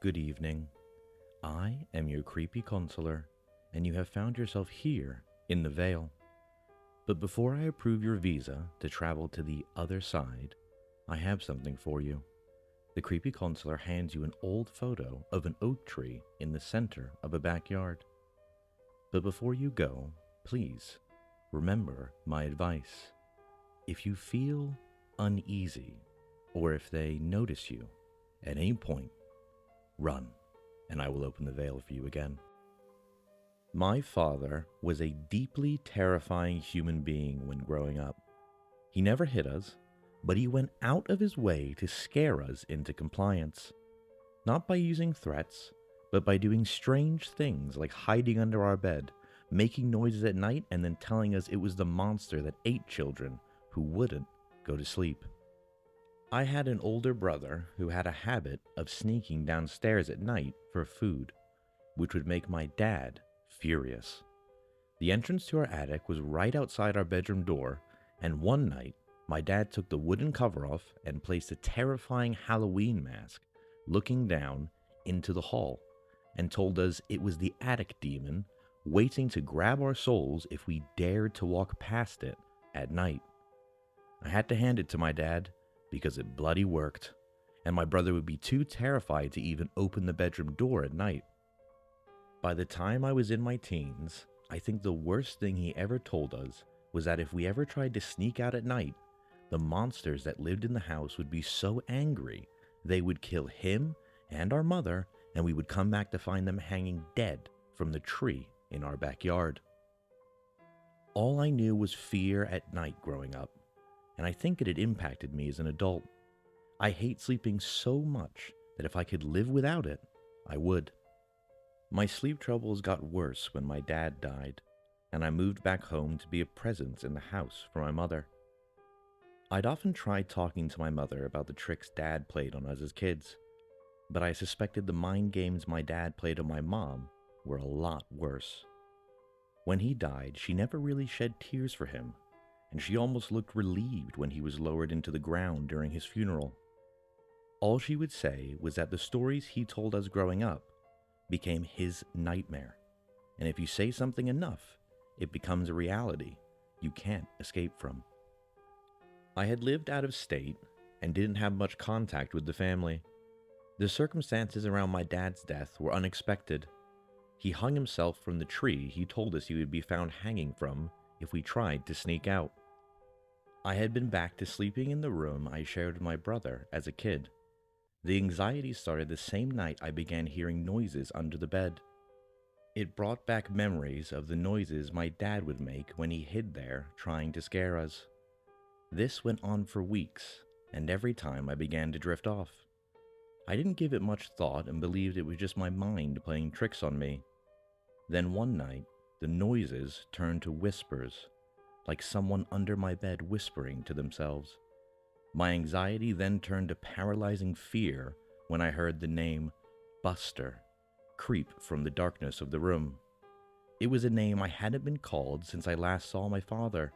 Good evening. I am your creepy counselor, and you have found yourself here in the Vale. But before I approve your visa to travel to the other side, I have something for you. The creepy counselor hands you an old photo of an oak tree in the center of a backyard. But before you go, please remember my advice. If you feel uneasy, or if they notice you at any point, run, and I will open the veil for you again. My father was a deeply terrifying human being when growing up. He never hit us, but he went out of his way to scare us into compliance. Not by using threats, but by doing strange things like hiding under our bed, making noises at night, and then telling us it was the monster that ate children who wouldn't go to sleep. I had an older brother who had a habit of sneaking downstairs at night for food, which would make my dad furious. The entrance to our attic was right outside our bedroom door, and one night, my dad took the wooden cover off and placed a terrifying Halloween mask looking down into the hall, and told us it was the attic demon waiting to grab our souls if we dared to walk past it at night. I had to hand it to my dad because it bloody worked, and my brother would be too terrified to even open the bedroom door at night. By the time I was in my teens, I think the worst thing he ever told us was that if we ever tried to sneak out at night, the monsters that lived in the house would be so angry they would kill him and our mother, and we would come back to find them hanging dead from the tree in our backyard. All I knew was fear at night growing up, and I think it had impacted me as an adult. I hate sleeping so much that if I could live without it, I would. My sleep troubles got worse when my dad died, and I moved back home to be a presence in the house for my mother. I'd often tried talking to my mother about the tricks Dad played on us as kids, but I suspected the mind games my dad played on my mom were a lot worse. When he died, she never really shed tears for him, and she almost looked relieved when he was lowered into the ground during his funeral. All she would say was that the stories he told us growing up became his nightmare, and if you say something enough, it becomes a reality you can't escape from. I had lived out of state and didn't have much contact with the family. The circumstances around my dad's death were unexpected. He hung himself from the tree he told us he would be found hanging from if we tried to sneak out. I had been back to sleeping in the room I shared with my brother as a kid. The anxiety started the same night I began hearing noises under the bed. It brought back memories of the noises my dad would make when he hid there trying to scare us. This went on for weeks, and every time I began to drift off. I didn't give it much thought and believed it was just my mind playing tricks on me. Then one night, the noises turned to whispers, like someone under my bed whispering to themselves. My anxiety then turned to paralyzing fear when I heard the name Buster creep from the darkness of the room. It was a name I hadn't been called since I last saw my father.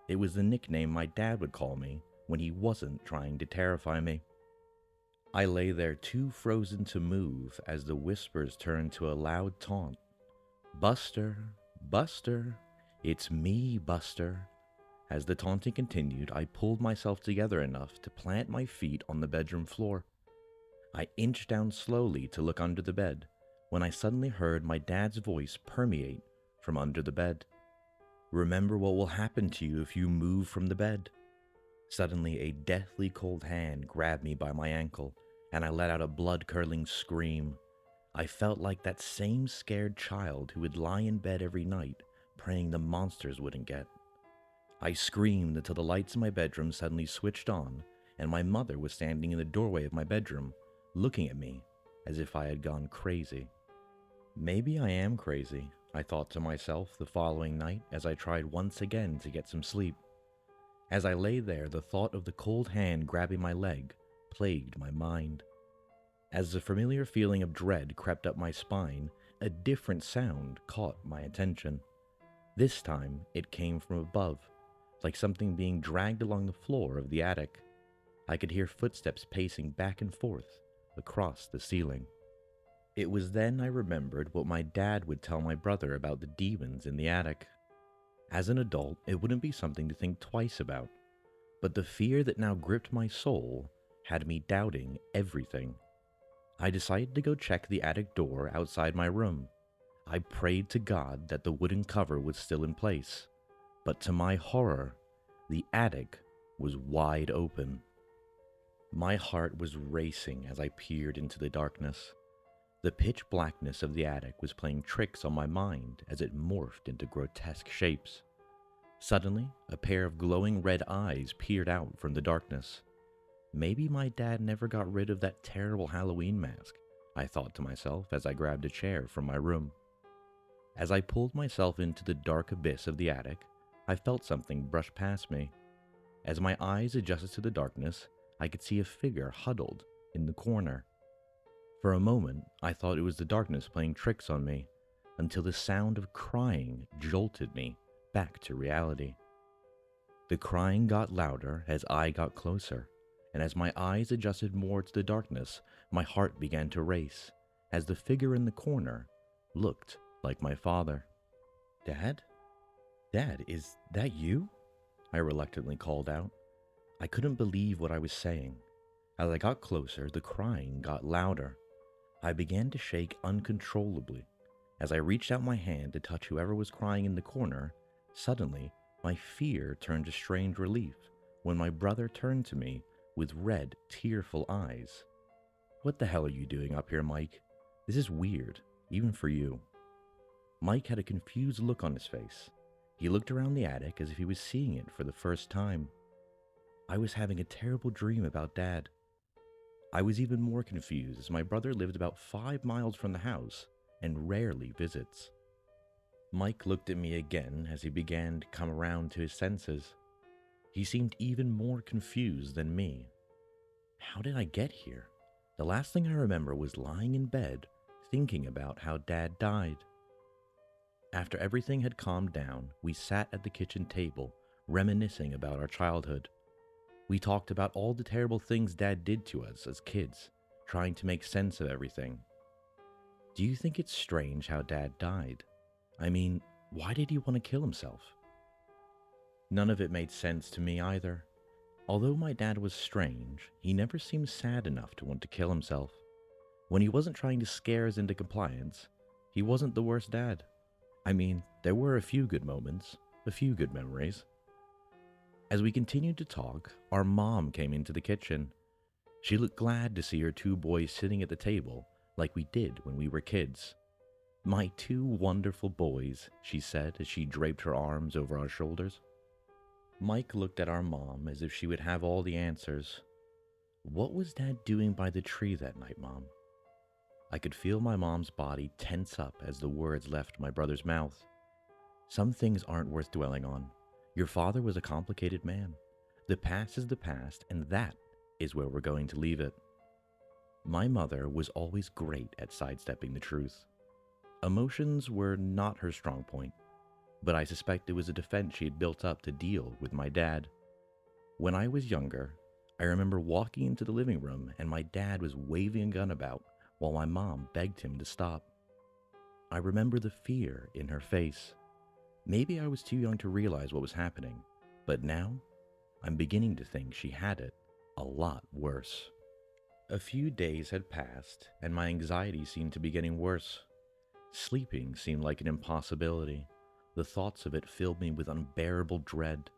It was the nickname my dad would call me when he wasn't trying to terrify me. I lay there too frozen to move as the whispers turned to a loud taunt. Buster, Buster, it's me, Buster. As the taunting continued, I pulled myself together enough to plant my feet on the bedroom floor. I inched down slowly to look under the bed when I suddenly heard my dad's voice permeate from under the bed. Remember what will happen to you if you move from the bed. Suddenly, a deathly cold hand grabbed me by my ankle, and I let out a blood-curdling scream. I felt like that same scared child who would lie in bed every night, praying the monsters wouldn't get. I screamed until the lights in my bedroom suddenly switched on, and my mother was standing in the doorway of my bedroom, looking at me as if I had gone crazy. Maybe I am crazy, I thought to myself the following night as I tried once again to get some sleep. As I lay there, the thought of the cold hand grabbing my leg plagued my mind. As the familiar feeling of dread crept up my spine, a different sound caught my attention. This time, it came from above, like something being dragged along the floor of the attic. I could hear footsteps pacing back and forth across the ceiling. It was then I remembered what my dad would tell my brother about the demons in the attic. As an adult, it wouldn't be something to think twice about, but the fear that now gripped my soul had me doubting everything. I decided to go check the attic door outside my room. I prayed to God that the wooden cover was still in place, but to my horror, the attic was wide open. My heart was racing as I peered into the darkness. The pitch blackness of the attic was playing tricks on my mind as it morphed into grotesque shapes. Suddenly, a pair of glowing red eyes peered out from the darkness. Maybe my dad never got rid of that terrible Halloween mask, I thought to myself as I grabbed a chair from my room. As I pulled myself into the dark abyss of the attic, I felt something brush past me. As my eyes adjusted to the darkness, I could see a figure huddled in the corner. For a moment, I thought it was the darkness playing tricks on me, until the sound of crying jolted me back to reality. The crying got louder as I got closer, and as my eyes adjusted more to the darkness, my heart began to race, as the figure in the corner looked like my father. "Dad? Dad, is that you?" I reluctantly called out. I couldn't believe what I was saying. As I got closer, the crying got louder. I began to shake uncontrollably. As I reached out my hand to touch whoever was crying in the corner, suddenly my fear turned to strange relief when my brother turned to me with red, tearful eyes. "What the hell are you doing up here, Mike? This is weird, even for you." Mike had a confused look on his face. He looked around the attic as if he was seeing it for the first time. I was having a terrible dream about Dad. I was even more confused as my brother lived about 5 miles from the house and rarely visits. Mike looked at me again as he began to come around to his senses. He seemed even more confused than me. How did I get here? The last thing I remember was lying in bed, thinking about how Dad died. After everything had calmed down, we sat at the kitchen table, reminiscing about our childhood. We talked about all the terrible things Dad did to us as kids, trying to make sense of everything. "Do you think it's strange how Dad died? I mean, why did he want to kill himself?" None of it made sense to me either. Although my dad was strange, he never seemed sad enough to want to kill himself. When he wasn't trying to scare us into compliance, he wasn't the worst dad. I mean, there were a few good moments, a few good memories. As we continued to talk, our mom came into the kitchen. She looked glad to see her 2 boys sitting at the table like we did when we were kids. "My 2 wonderful boys," she said as she draped her arms over our shoulders. Mike looked at our mom as if she would have all the answers. "What was Dad doing by the tree that night, Mom?" I could feel my mom's body tense up as the words left my brother's mouth. "Some things aren't worth dwelling on. Your father was a complicated man. The past is the past, and that is where we're going to leave it." My mother was always great at sidestepping the truth. Emotions were not her strong point, but I suspect it was a defense she had built up to deal with my dad. When I was younger, I remember walking into the living room and my dad was waving a gun about while my mom begged him to stop. I remember the fear in her face. Maybe I was too young to realize what was happening, but now I'm beginning to think she had it a lot worse. A few days had passed and my anxiety seemed to be getting worse. Sleeping seemed like an impossibility. The thoughts of it filled me with unbearable dread.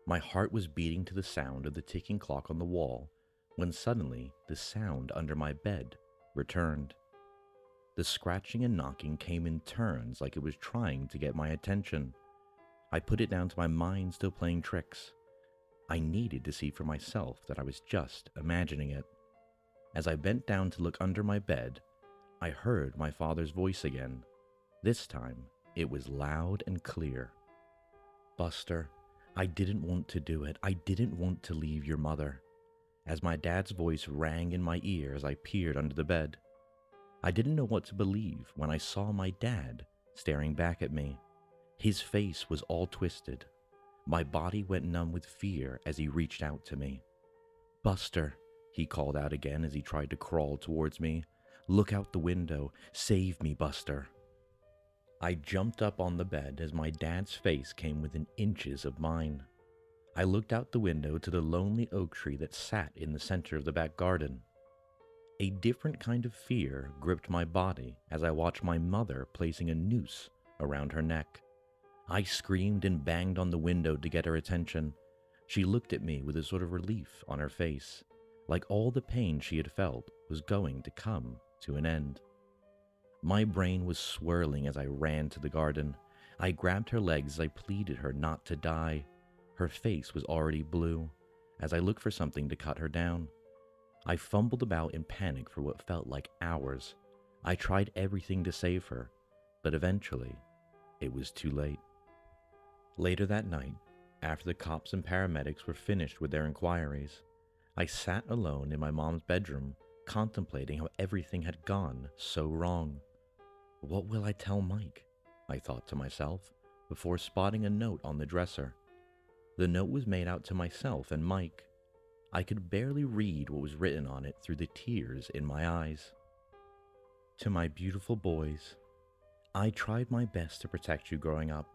My heart was beating to the sound of the ticking clock on the wall when suddenly the sound under my bed returned. The scratching and knocking came in turns like it was trying to get my attention. I put it down to my mind still playing tricks. I needed to see for myself that I was just imagining it. As I bent down to look under my bed, I heard my father's voice again. This time, it was loud and clear. "Buster, I didn't want to do it. I didn't want to leave your mother." As my dad's voice rang in my ear as I peered under the bed. I didn't know what to believe when I saw my dad staring back at me. His face was all twisted. My body went numb with fear as he reached out to me. "Buster," he called out again as he tried to crawl towards me. Look out the window. Save me, Buster. I jumped up on the bed as my dad's face came within inches of mine. I looked out the window to the lonely oak tree that sat in the center of the back garden. A different kind of fear gripped my body as I watched my mother placing a noose around her neck. I screamed and banged on the window to get her attention. She looked at me with a sort of relief on her face, like all the pain she had felt was going to come to an end. My brain was swirling as I ran to the garden. I grabbed her legs as I pleaded her not to die. Her face was already blue as I looked for something to cut her down. I fumbled about in panic for what felt like hours. I tried everything to save her, but eventually, it was too late. Later that night, after the cops and paramedics were finished with their inquiries, I sat alone in my mom's bedroom, contemplating how everything had gone so wrong. What will I tell Mike? I thought to myself, before spotting a note on the dresser. The note was made out to myself and Mike. I could barely read what was written on it through the tears in my eyes. To my beautiful boys, I tried my best to protect you growing up.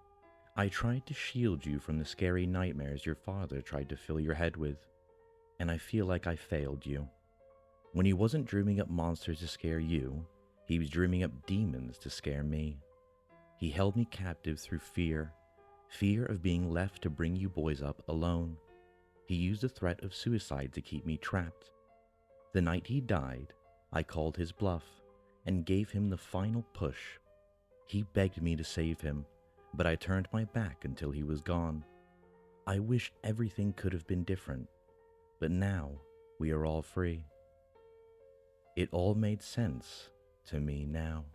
I tried to shield you from the scary nightmares your father tried to fill your head with, and I feel like I failed you. When he wasn't dreaming up monsters to scare you, he was dreaming up demons to scare me. He held me captive through fear of being left to bring you boys up alone. He used the threat of suicide to keep me trapped. The night he died, I called his bluff and gave him the final push. He begged me to save him, but I turned my back until he was gone. I wish everything could have been different, but now we are all free. It all made sense to me now.